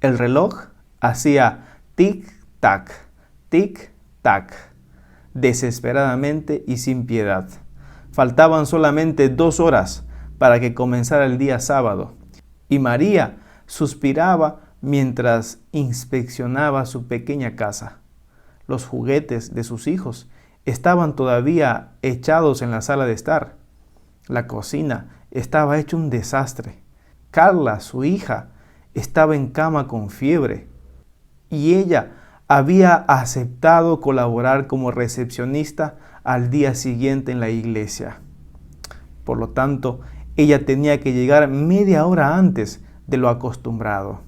El reloj hacía tic-tac, tic-tac, desesperadamente y sin piedad. Faltaban solamente 2 horas para que comenzara el día sábado, y María suspiraba mientras inspeccionaba su pequeña casa. Los juguetes de sus hijos estaban todavía echados en la sala de estar. La cocina estaba hecha un desastre. Carla, su hija, estaba en cama con fiebre, y ella había aceptado colaborar como recepcionista al día siguiente en la iglesia. Por lo tanto, ella tenía que llegar media hora antes de lo acostumbrado.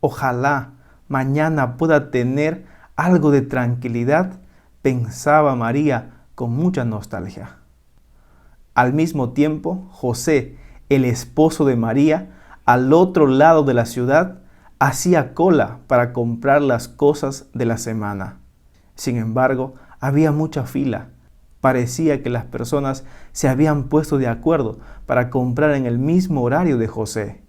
Ojalá mañana pueda tener algo de tranquilidad, pensaba María con mucha nostalgia. Al mismo tiempo, José, el esposo de María, al otro lado de la ciudad, hacía cola para comprar las cosas de la semana. Sin embargo, había mucha fila. Parecía que las personas se habían puesto de acuerdo para comprar en el mismo horario de José.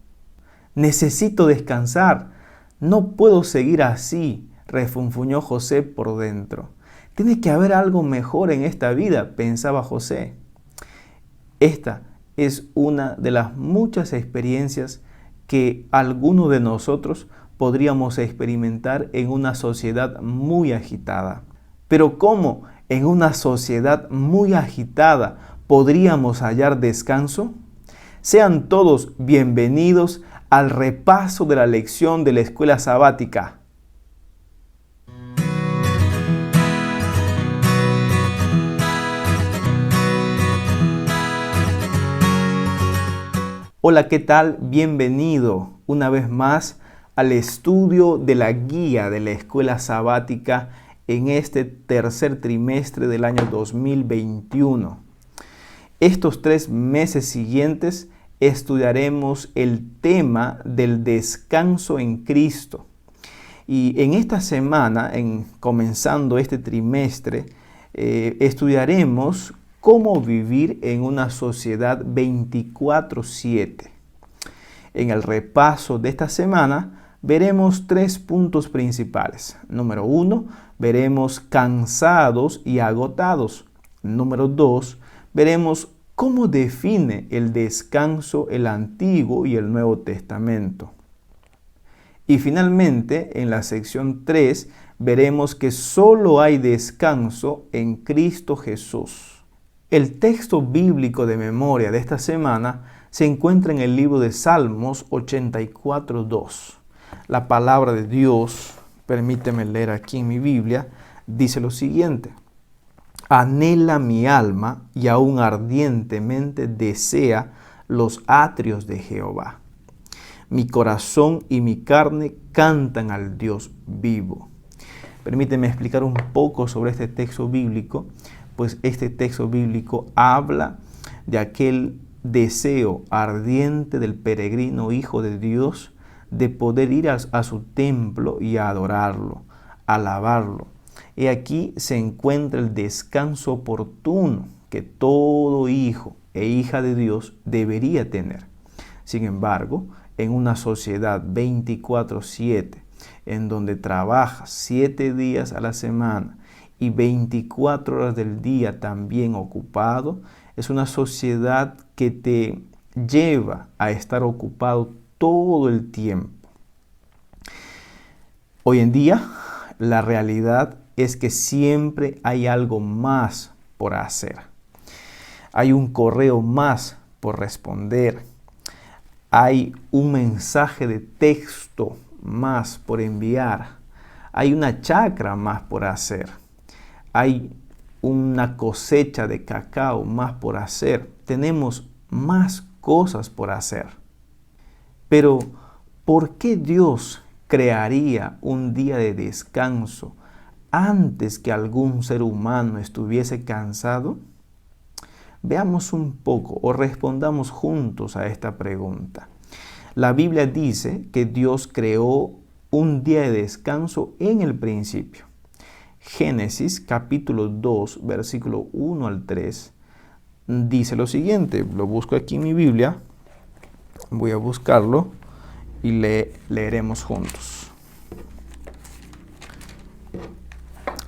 Necesito descansar. No puedo seguir así, refunfuñó José por dentro. Tiene que haber algo mejor en esta vida, pensaba José. Esta es una de las muchas experiencias que algunos de nosotros podríamos experimentar en una sociedad muy agitada. Pero ¿cómo en una sociedad muy agitada podríamos hallar descanso? Sean todos bienvenidos al repaso de la lección de la escuela sabática. Hola, ¿qué tal? Bienvenido una vez más al estudio de la guía de la escuela sabática en este tercer trimestre del año 2021. Estos 3 meses siguientes estudiaremos el tema del descanso en Cristo. Y en esta semana, comenzando este trimestre, estudiaremos cómo vivir en una sociedad 24/7. En el repaso de esta semana veremos 3 puntos principales. Número 1, veremos cansados y agotados. Número 2, veremos cómo define el descanso el Antiguo y el Nuevo Testamento. Y finalmente, en la sección 3, veremos que solo hay descanso en Cristo Jesús. El texto bíblico de memoria de esta semana se encuentra en el libro de Salmos 84:2. La palabra de Dios, permíteme leer aquí en mi Biblia, dice lo siguiente: anhela mi alma y aún ardientemente desea los atrios de Jehová. Mi corazón y mi carne cantan al Dios vivo. Permíteme explicar un poco sobre este texto bíblico, pues este texto bíblico habla de aquel deseo ardiente del peregrino Hijo de Dios de poder ir a su templo y a adorarlo, alabarlo. Y aquí se encuentra el descanso oportuno que todo hijo e hija de Dios debería tener. Sin embargo, en una sociedad 24/7, en donde trabajas 7 días a la semana y 24 horas del día también ocupado, es una sociedad que te lleva a estar ocupado todo el tiempo. Hoy en día, la realidad es que siempre hay algo más por hacer. Hay un correo más por responder. Hay un mensaje de texto más por enviar. Hay una chacra más por hacer. Hay una cosecha de cacao más por hacer. Tenemos más cosas por hacer. Pero, ¿por qué Dios crearía un día de descanso antes que algún ser humano estuviese cansado? Veamos un poco o respondamos juntos a esta pregunta. La Biblia dice que Dios creó un día de descanso en el principio. Génesis capítulo 2, versículo 1 al 3, dice lo siguiente. Lo busco aquí en mi Biblia. Voy a buscarlo y leeremos juntos.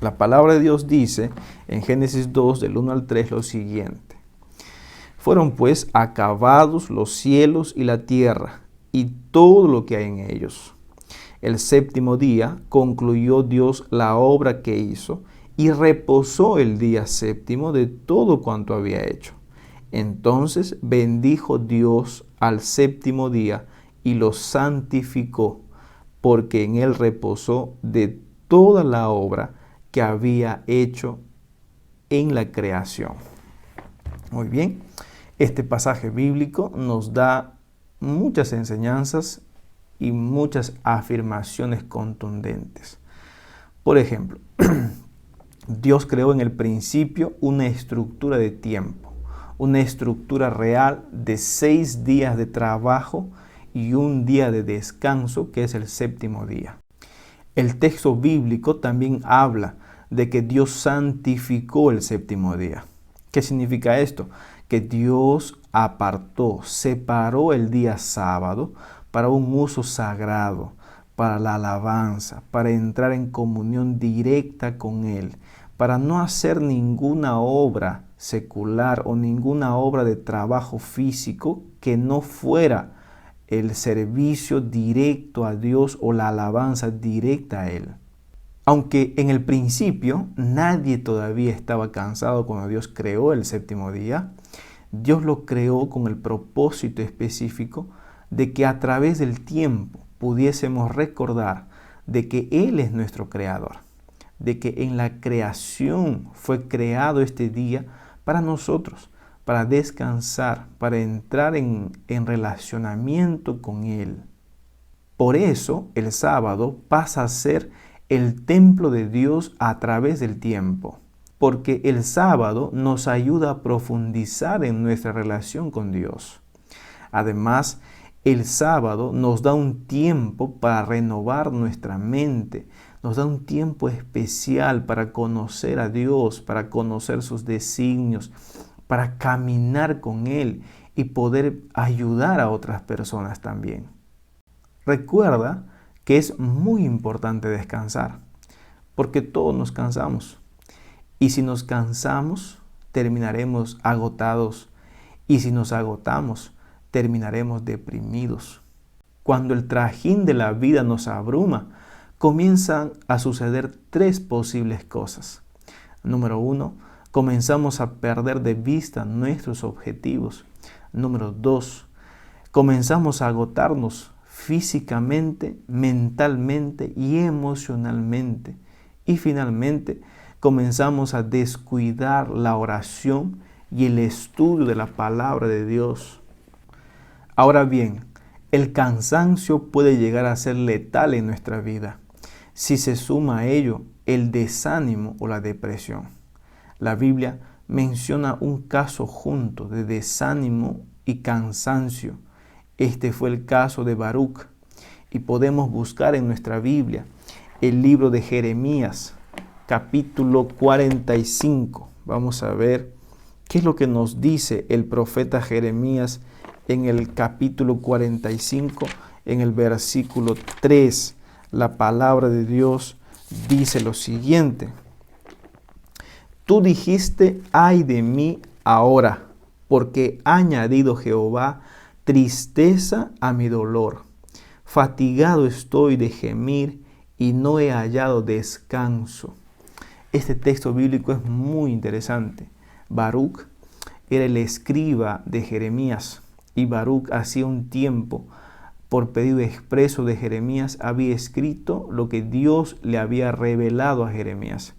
La palabra de Dios dice en Génesis 2, del 1 al 3, lo siguiente. Fueron pues acabados los cielos y la tierra y todo lo que hay en ellos. El séptimo día concluyó Dios la obra que hizo y reposó el día séptimo de todo cuanto había hecho. Entonces bendijo Dios al séptimo día y lo santificó, porque en él reposó de toda la obra que había hecho en la creación. Muy bien, este pasaje bíblico nos da muchas enseñanzas y muchas afirmaciones contundentes. Por ejemplo, Dios creó en el principio una estructura de tiempo, una estructura real de 6 días de trabajo y un día de descanso, que es el séptimo día. El texto bíblico también habla de que Dios santificó el séptimo día. ¿Qué significa esto? Que Dios apartó, separó el día sábado para un uso sagrado, para la alabanza, para entrar en comunión directa con Él, para no hacer ninguna obra secular o ninguna obra de trabajo físico que no fuera el servicio directo a Dios o la alabanza directa a Él. Aunque en el principio nadie todavía estaba cansado cuando Dios creó el séptimo día, Dios lo creó con el propósito específico de que a través del tiempo pudiésemos recordar de que Él es nuestro creador, de que en la creación fue creado este día para nosotros, para descansar, para entrar en relacionamiento con Él. Por eso el sábado pasa a ser el templo de Dios a través del tiempo, porque el sábado nos ayuda a profundizar en nuestra relación con Dios. Además, el sábado nos da un tiempo para renovar nuestra mente, nos da un tiempo especial para conocer a Dios, para conocer sus designios, para caminar con Él y poder ayudar a otras personas también. Recuerda que es muy importante descansar, porque todos nos cansamos. Y si nos cansamos, terminaremos agotados. Y si nos agotamos, terminaremos deprimidos. Cuando el trajín de la vida nos abruma, comienzan a suceder 3 posibles cosas. Número 1, comenzamos a perder de vista nuestros objetivos. Número 2, comenzamos a agotarnos físicamente, mentalmente y emocionalmente. Y finalmente, comenzamos a descuidar la oración y el estudio de la palabra de Dios. Ahora bien, el cansancio puede llegar a ser letal en nuestra vida si se suma a ello el desánimo o la depresión. La Biblia menciona un caso junto de desánimo y cansancio. Este fue el caso de Baruc y podemos buscar en nuestra Biblia el libro de Jeremías, capítulo 45. Vamos a ver qué es lo que nos dice el profeta Jeremías en el capítulo 45, en el versículo 3. La palabra de Dios dice lo siguiente. Tú dijiste, ay de mí ahora, porque ha añadido Jehová tristeza a mi dolor. Fatigado estoy de gemir y no he hallado descanso. Este texto bíblico es muy interesante. Baruc era el escriba de Jeremías y Baruc hacía un tiempo, por pedido expreso de Jeremías, había escrito lo que Dios le había revelado a Jeremías.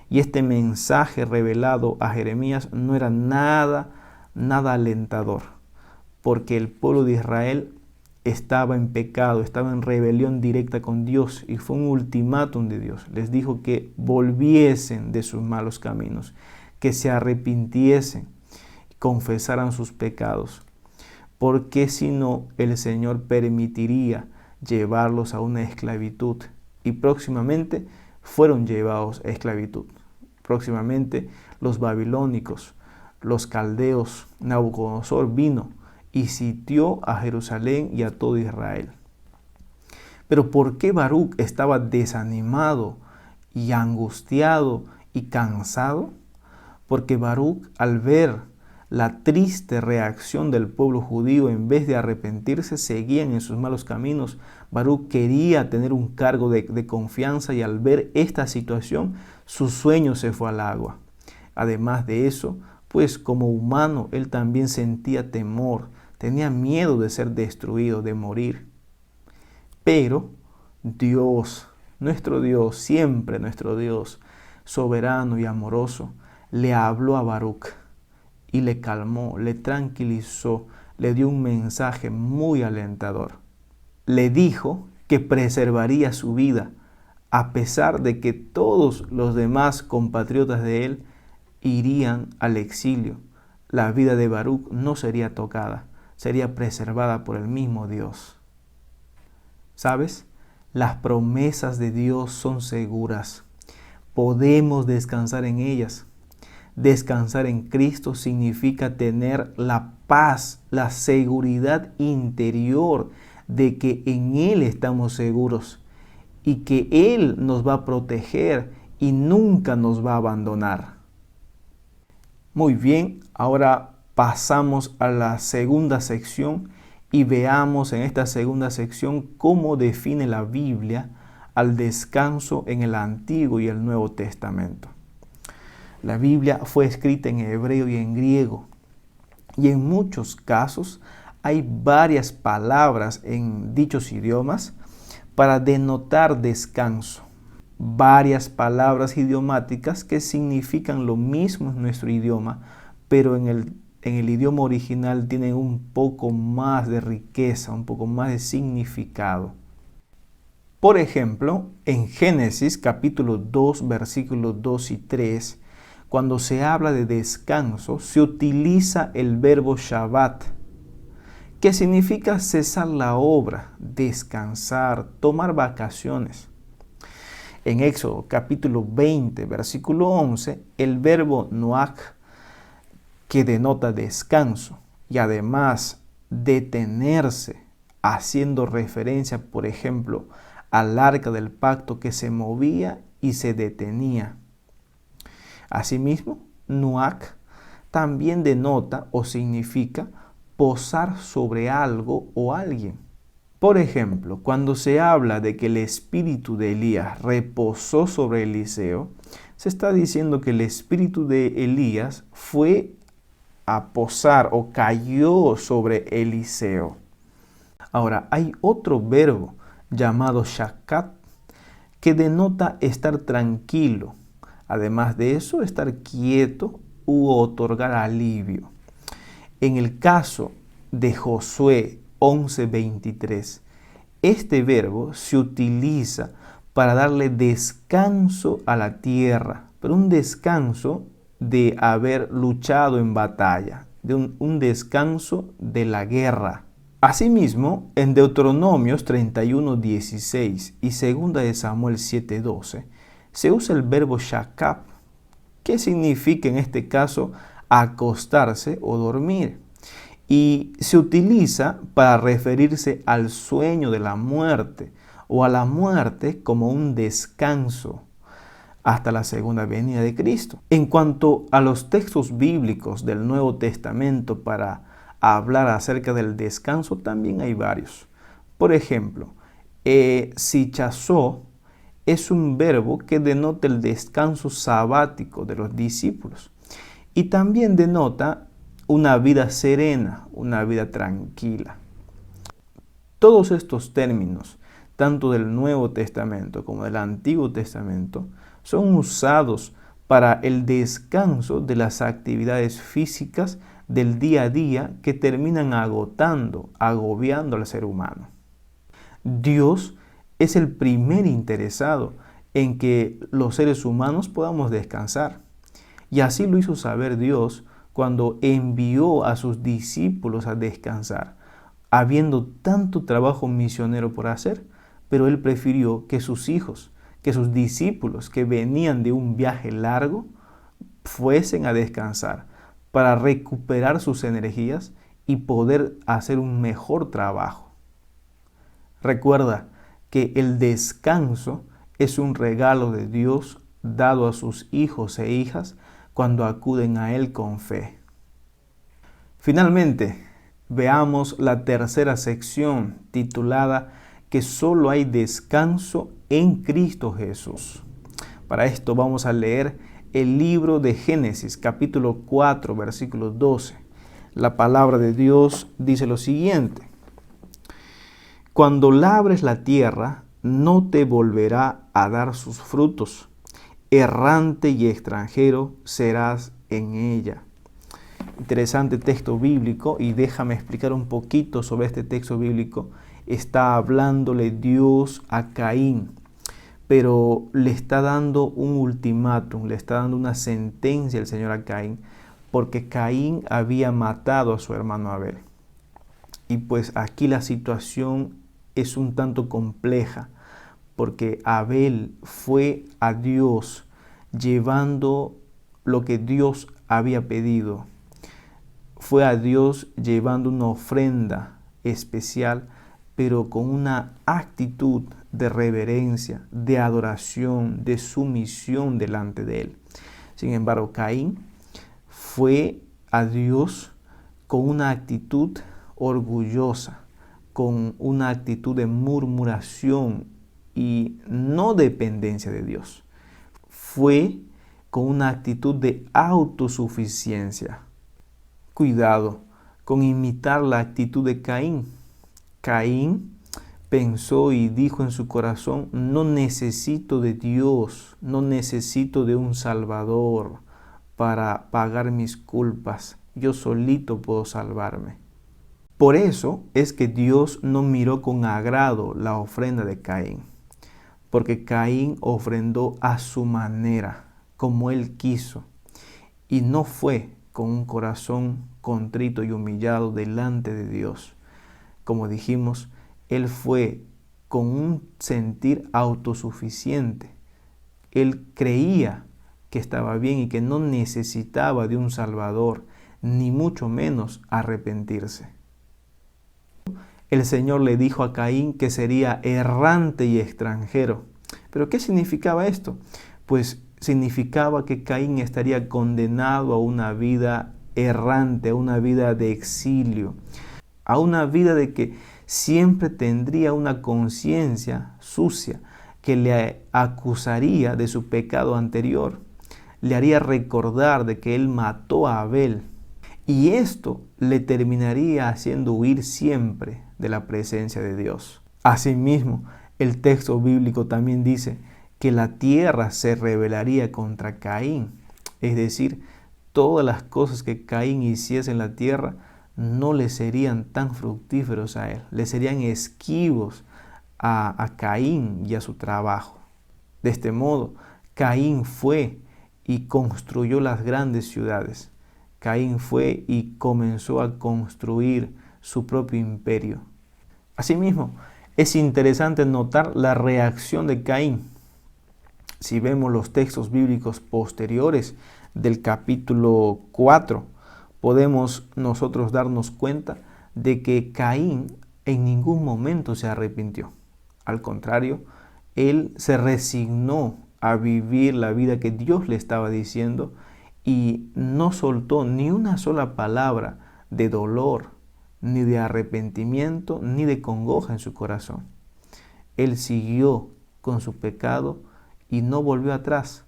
Y este mensaje revelado a Jeremías no era nada alentador, porque el pueblo de Israel estaba en pecado, estaba en rebelión directa con Dios y fue un ultimátum de Dios. Les dijo que volviesen de sus malos caminos, que se arrepintiesen, confesaran sus pecados, porque si no el Señor permitiría llevarlos a una esclavitud y próximamente fueron llevados a esclavitud. Próximamente los babilónicos, los caldeos, Nabucodonosor vino y sitió a Jerusalén y a todo Israel. Pero ¿por qué Baruc estaba desanimado y angustiado y cansado? Porque Baruc, al ver la triste reacción del pueblo judío, en vez de arrepentirse, seguían en sus malos caminos. Baruc quería tener un cargo de confianza y al ver esta situación, su sueño se fue al agua. Además de eso, pues como humano, él también sentía temor, tenía miedo de ser destruido, de morir. Pero Dios, nuestro Dios, siempre nuestro Dios, soberano y amoroso, le habló a Baruc y le calmó, le tranquilizó, le dio un mensaje muy alentador. Le dijo que preservaría su vida, a pesar de que todos los demás compatriotas de él irían al exilio. La vida de Baruc no sería tocada, sería preservada por el mismo Dios. ¿Sabes? Las promesas de Dios son seguras. Podemos descansar en ellas. Descansar en Cristo significa tener la paz, la seguridad interior de que en Él estamos seguros y que Él nos va a proteger y nunca nos va a abandonar. Muy bien, ahora pasamos a la segunda sección y veamos en esta segunda sección cómo define la Biblia al descanso en el Antiguo y el Nuevo Testamento. La Biblia fue escrita en hebreo y en griego, y en muchos casos hay varias palabras en dichos idiomas para denotar descanso. Varias palabras idiomáticas que significan lo mismo en nuestro idioma, pero en el idioma original tienen un poco más de riqueza, un poco más de significado. Por ejemplo, en Génesis capítulo 2, versículos 2 y 3, cuando se habla de descanso, se utiliza el verbo Shabbat, que significa cesar la obra, descansar, tomar vacaciones. En Éxodo capítulo 20, versículo 11, el verbo Noach, que denota descanso y además detenerse, haciendo referencia, por ejemplo, al arca del pacto que se movía y se detenía. Asimismo, Noach también denota o significa posar sobre algo o alguien. Por ejemplo, cuando se habla de que el espíritu de Elías reposó sobre Eliseo, se está diciendo que el espíritu de Elías fue a posar o cayó sobre Eliseo. Ahora, hay otro verbo llamado shakat que denota estar tranquilo. Además de eso, estar quieto u otorgar alivio. En el caso de Josué 11:23, este verbo se utiliza para darle descanso a la tierra, pero un descanso de haber luchado en batalla, de un descanso de la guerra. Asimismo, en Deuteronomios 31:16 y 2 de Samuel 7:12, se usa el verbo shakab, que significa en este caso acostarse o dormir. Y se utiliza para referirse al sueño de la muerte o a la muerte como un descanso hasta la segunda venida de Cristo. En cuanto a los textos bíblicos del Nuevo Testamento para hablar acerca del descanso, también hay varios. Por ejemplo, sichazó es un verbo que denota el descanso sabático de los discípulos y también denota una vida serena, una vida tranquila. Todos estos términos, tanto del Nuevo Testamento como del Antiguo Testamento, son usados para el descanso de las actividades físicas del día a día que terminan agotando, agobiando al ser humano. Dios es el primer interesado en que los seres humanos podamos descansar. Y así lo hizo saber Dios cuando envió a sus discípulos a descansar, habiendo tanto trabajo misionero por hacer, pero Él prefirió que sus hijos, que sus discípulos que venían de un viaje largo, fuesen a descansar para recuperar sus energías y poder hacer un mejor trabajo. Recuerda que el descanso es un regalo de Dios dado a sus hijos e hijas cuando acuden a Él con fe. Finalmente, veamos la tercera sección titulada que solo hay descanso en Cristo Jesús. Para esto vamos a leer el libro de Génesis, capítulo 4, versículo 12. La palabra de Dios dice lo siguiente: cuando labres la tierra, no te volverá a dar sus frutos. Errante y extranjero serás en ella. Interesante texto bíblico, y déjame explicar un poquito sobre este texto bíblico. Está hablándole Dios a Caín, pero le está dando un ultimátum, le está dando una sentencia el Señor a Caín, porque Caín había matado a su hermano Abel. Y pues aquí la situación es un tanto compleja, porque Abel fue a Dios llevando lo que Dios había pedido. Fue a Dios llevando una ofrenda especial, pero con una actitud de reverencia, de adoración, de sumisión delante de Él. Sin embargo, Caín fue a Dios con una actitud orgullosa, con una actitud de murmuración y no dependencia de Dios. Fue con una actitud de autosuficiencia. Cuidado con imitar la actitud de Caín. Caín pensó y dijo en su corazón: no necesito de Dios, no necesito de un Salvador para pagar mis culpas. Yo solito puedo salvarme. Por eso es que Dios no miró con agrado la ofrenda de Caín, porque Caín ofrendó a su manera, como él quiso, y no fue con un corazón contrito y humillado delante de Dios. Como dijimos, él fue con un sentir autosuficiente. Él creía que estaba bien y que no necesitaba de un Salvador, ni mucho menos arrepentirse. El Señor le dijo a Caín que sería errante y extranjero. ¿Pero qué significaba esto? Pues significaba que Caín estaría condenado a una vida errante, a una vida de exilio, a una vida de que siempre tendría una conciencia sucia que le acusaría de su pecado anterior, le haría recordar de que él mató a Abel, y esto le terminaría haciendo huir siempre de la presencia de Dios. Asimismo, el texto bíblico también dice que la tierra se rebelaría contra Caín, es decir, todas las cosas que Caín hiciese en la tierra no le serían tan fructíferos a él, le serían esquivos a Caín y a su trabajo. De este modo, Caín fue y construyó las grandes ciudades. Caín fue y comenzó a construir su propio imperio. Asimismo, es interesante notar la reacción de Caín. Si vemos los textos bíblicos posteriores del capítulo 4, podemos nosotros darnos cuenta de que Caín en ningún momento se arrepintió. Al contrario, él se resignó a vivir la vida que Dios le estaba diciendo y no soltó ni una sola palabra de dolor, ni de arrepentimiento, ni de congoja en su corazón. Él siguió con su pecado y no volvió atrás.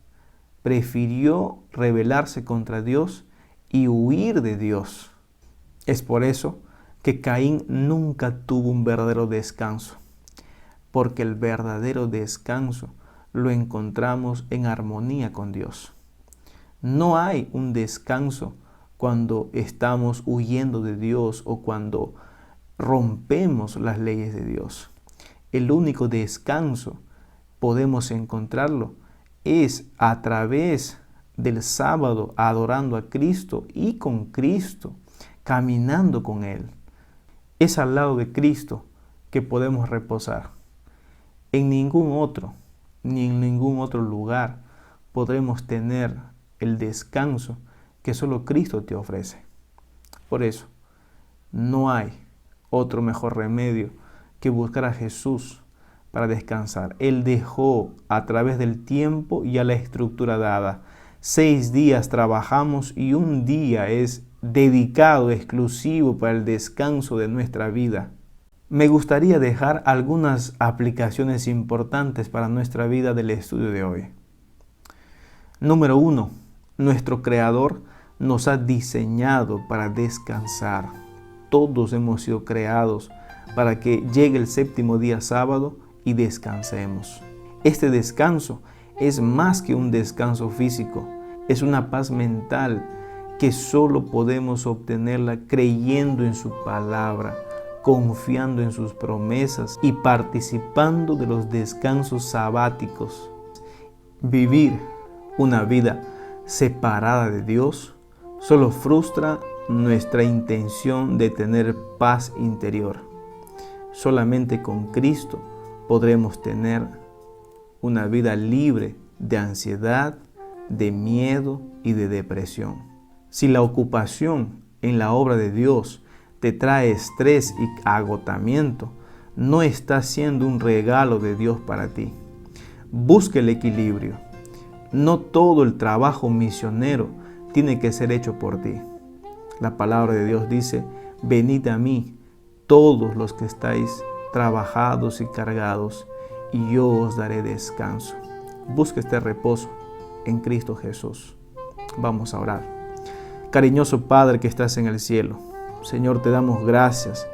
Prefirió rebelarse contra Dios y huir de Dios. Es por eso que Caín nunca tuvo un verdadero descanso, porque el verdadero descanso lo encontramos en armonía con Dios. No hay un descanso cuando estamos huyendo de Dios o cuando rompemos las leyes de Dios. El único descanso podemos encontrarlo es a través del sábado adorando a Cristo y con Cristo, caminando con Él. Es al lado de Cristo que podemos reposar. En ningún otro, ni en ningún otro lugar podremos tener el descanso que solo Cristo te ofrece. Por eso, no hay otro mejor remedio que buscar a Jesús para descansar. Él dejó a través del tiempo y a la estructura dada. 6 días trabajamos y un día es dedicado exclusivo para el descanso de nuestra vida. Me gustaría dejar algunas aplicaciones importantes para nuestra vida del estudio de hoy. Número 1. Nuestro Creador nos ha diseñado para descansar. Todos hemos sido creados para que llegue el 7º día sábado y descansemos. Este descanso es más que un descanso físico, es una paz mental que solo podemos obtenerla creyendo en su palabra, confiando en sus promesas y participando de los descansos sabáticos. Vivir una vida separada de Dios solo frustra nuestra intención de tener paz interior. Solamente con Cristo podremos tener una vida libre de ansiedad, de miedo y de depresión. Si la ocupación en la obra de Dios te trae estrés y agotamiento, no está siendo un regalo de Dios para ti. Busca el equilibrio. No todo el trabajo misionero tiene que ser hecho por ti. La palabra de Dios dice: venid a mí, todos los que estáis trabajados y cargados, y yo os daré descanso. Busca este reposo en Cristo Jesús. Vamos a orar. Cariñoso Padre que estás en el cielo, Señor, te damos gracias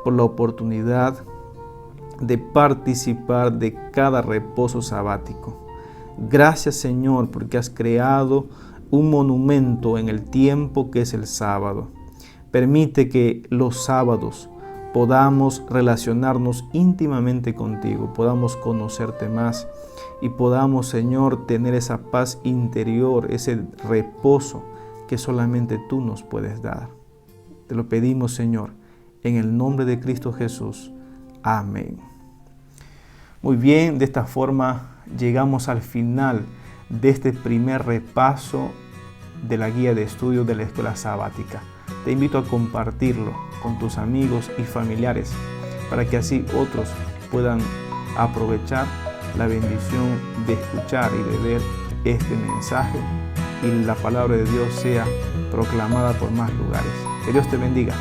por la oportunidad de participar de cada reposo sabático. Gracias, Señor, porque has creado un monumento en el tiempo que es el sábado. Permite que los sábados podamos relacionarnos íntimamente contigo, podamos conocerte más y podamos, Señor, tener esa paz interior, ese reposo que solamente tú nos puedes dar. Te lo pedimos, Señor, en el nombre de Cristo Jesús. Amén. Muy bien, de esta forma llegamos al final de este primer repaso de la guía de estudio de la escuela sabática. Te invito a compartirlo con tus amigos y familiares para que así otros puedan aprovechar la bendición de escuchar y de ver este mensaje y la palabra de Dios sea proclamada por más lugares. Que Dios te bendiga.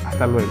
Hasta luego.